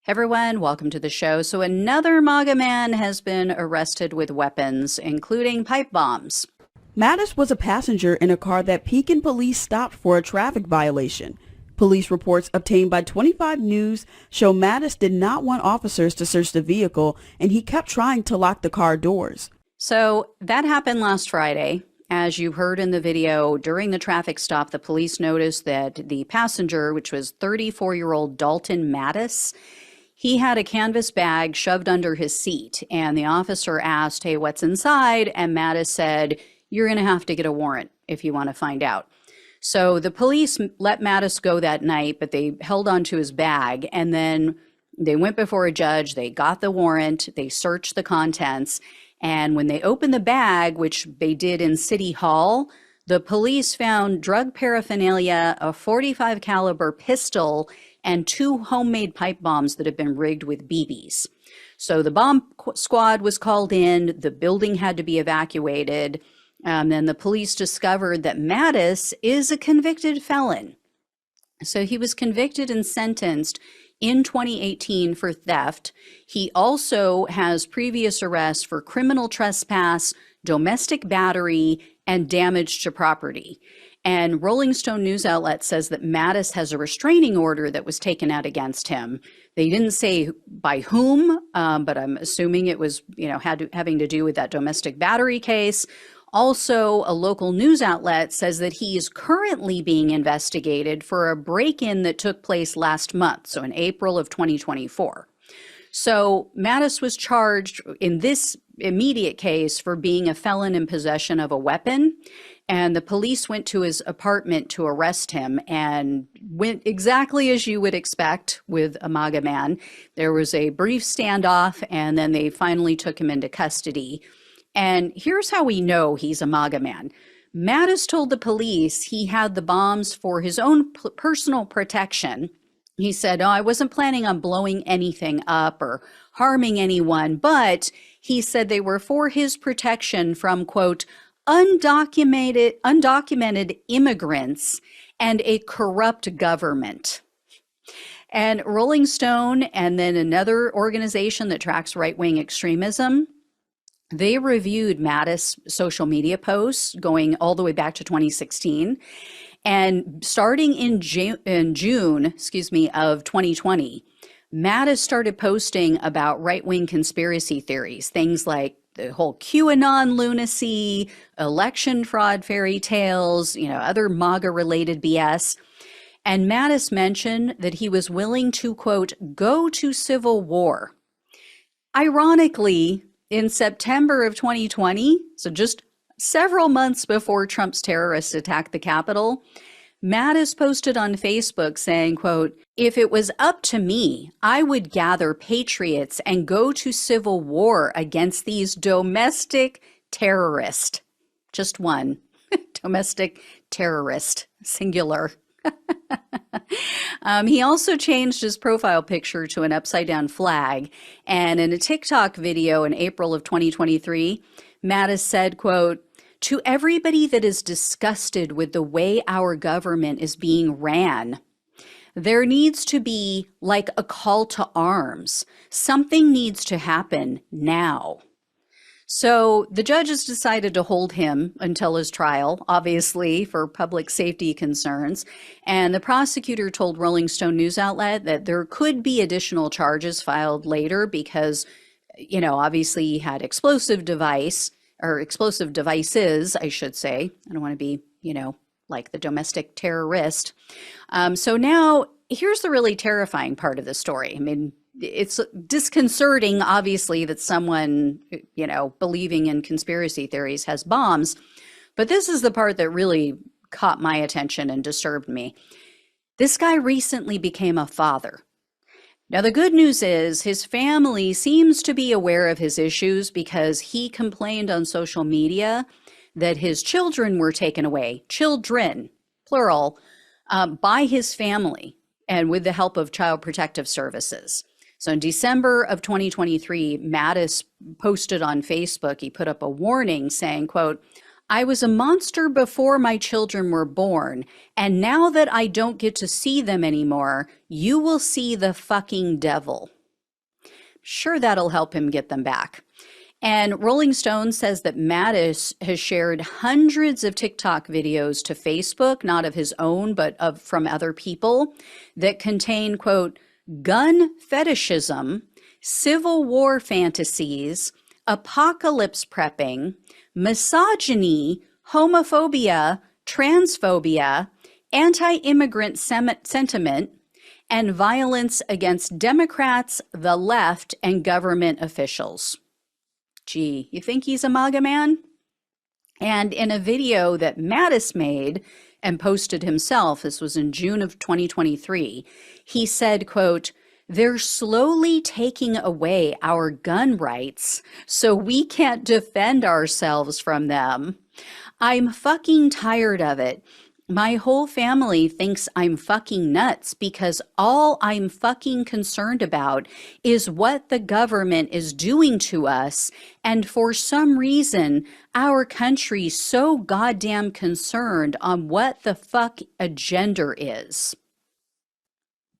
Everyone, welcome to the show. So another MAGA man has been arrested with weapons, including pipe bombs. Mattus was a passenger in a car that Pekin police stopped for a traffic violation. Police reports obtained by 25 News show Mattus did not want officers to search the vehicle, and he kept trying to lock the car doors. So that happened last Friday. As you heard in the video, during the traffic stop, the police noticed that the passenger, which was 34-year-old Dalton Mattus, he had a canvas bag shoved under his seat, and the officer asked, "Hey, what's inside?" And Mattus said, "You're going to have to get a warrant if you want to find out." So the police let Mattus go that night, but they held onto his bag, and then they went before a judge. They got the warrant. They searched the contents. And when they opened the bag, which they did in City Hall, the police found drug paraphernalia, a .45 caliber pistol, and 2 homemade pipe bombs that had been rigged with BBs. So the bomb squad was called in. The building had to be evacuated. Then the police discovered that Mattus is a convicted felon. So he was convicted and sentenced in 2018 for theft. He also has previous arrests for criminal trespass, domestic battery, and damage to property. And Rolling Stone news outlet says that Mattus has a restraining order that was taken out against him. They didn't say by whom, but I'm assuming it was, having to do with that domestic battery case. Also, a local news outlet says that he is currently being investigated for a break-in that took place last month, so in April of 2024. So Mattus was charged in this immediate case for being a felon in possession of a weapon, and the police went to his apartment to arrest him and went exactly as you would expect with a MAGA man. There was a brief standoff, and then they finally took him into custody. And here's how we know he's a MAGA man. Mattus told the police he had the bombs for his own personal protection. He said, "Oh, I wasn't planning on blowing anything up or harming anyone," but he said they were for his protection from, quote, undocumented immigrants and a corrupt government. And Rolling Stone, and then another organization that tracks right-wing extremism, they reviewed Mattus' social media posts going all the way back to 2016. And starting in June of 2020, Mattus started posting about right-wing conspiracy theories, things like the whole QAnon lunacy, election fraud fairy tales, other MAGA-related BS. And Mattus mentioned that he was willing to, quote, go to civil war. Ironically, in September of 2020, so just several months before Trump's terrorists attacked the Capitol, Mattus posted on Facebook saying, quote, "If it was up to me, I would gather patriots and go to civil war against these domestic terrorists." Just one. Domestic terrorist, singular. He also changed his profile picture to an upside-down flag. And in a TikTok video in April of 2023, Mattus said, quote, "To everybody that is disgusted with the way our government is being ran, there needs to be like a call to arms. Something needs to happen now." So the judges decided to hold him until his trial, obviously for public safety concerns. And the prosecutor told Rolling Stone news outlet that there could be additional charges filed later because, obviously he had explosive devices, I should say. I don't want to be, like the domestic terrorist. So now here's the really terrifying part of the story. I mean, it's disconcerting, obviously, that someone, believing in conspiracy theories has bombs. But this is the part that really caught my attention and disturbed me. This guy recently became a father. Now, the good news is his family seems to be aware of his issues because he complained on social media that his children were taken away, children, plural, by his family and with the help of Child Protective Services. So in December of 2023, Mattus posted on Facebook, he put up a warning saying, quote, "I was a monster before my children were born, and now that I don't get to see them anymore, you will see the fucking devil." Sure, that'll help him get them back. And Rolling Stone says that Mattis has shared hundreds of TikTok videos to Facebook, not of his own, but from other people, that contain, quote, gun fetishism, civil war fantasies, apocalypse prepping, misogyny, homophobia, transphobia, anti-immigrant sentiment, and violence against Democrats, the left, and government officials. Gee, you think he's a MAGA man? And in a video that Mattis made and posted himself, this was in June of 2023, he said, quote, they're slowly taking away our gun rights so we can't defend ourselves from them. I'm fucking tired of it. My whole family thinks I'm fucking nuts because all I'm fucking concerned about is what the government is doing to us. And for some reason, our country's so goddamn concerned on what the fuck a gender is.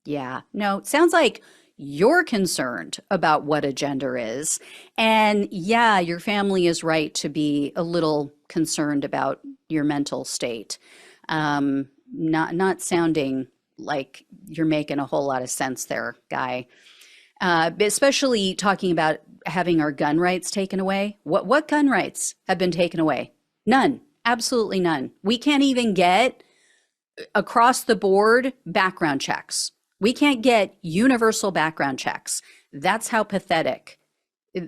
Yeah, no, it sounds like you're concerned about what a gender is. And yeah, your family is right to be a little concerned about your mental state. Not sounding like you're making a whole lot of sense there, guy. Especially talking about having our gun rights taken away. What gun rights have been taken away? None. Absolutely none. We can't even get across the board background checks. We can't get universal background checks. That's how pathetic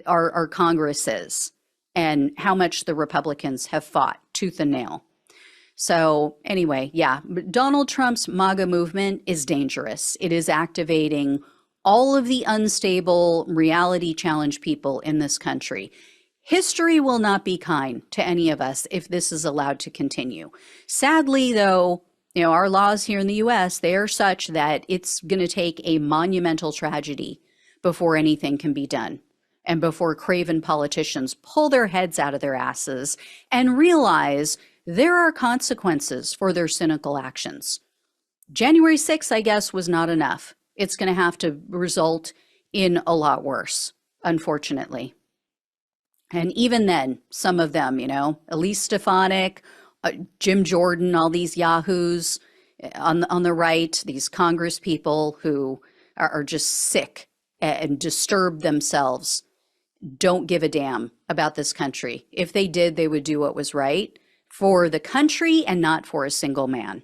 our Congress is and how much the Republicans have fought tooth and nail. So anyway, yeah, Donald Trump's MAGA movement is dangerous. It is activating all of the unstable reality challenge people in this country. History will not be kind to any of us if this is allowed to continue. Sadly, though, you know, our laws here in the US, they are such that it's going to take a monumental tragedy before anything can be done and before craven politicians pull their heads out of their asses and realize there are consequences for their cynical actions. January 6th, I guess, was not enough. It's going to have to result in a lot worse, unfortunately. And even then, some of them, you know, Elise Stefanik, Jim Jordan, all these yahoos on the right, these Congress people who are just sick and disturb themselves, don't give a damn about this country. If they did, they would do what was right for the country and not for a single man.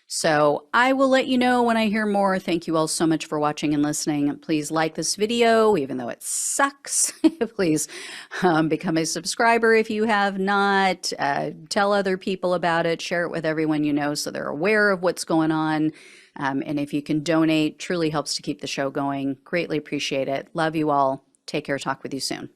So I will let you know when I hear more. Thank you all so much for watching and listening. Please like this video, even though it sucks. Please become a subscriber if you have not. Tell other people about it. Share it with everyone you know so they're aware of what's going on. And if you can donate, truly helps to keep the show going. Greatly appreciate it. Love you all. Take care. Talk with you soon.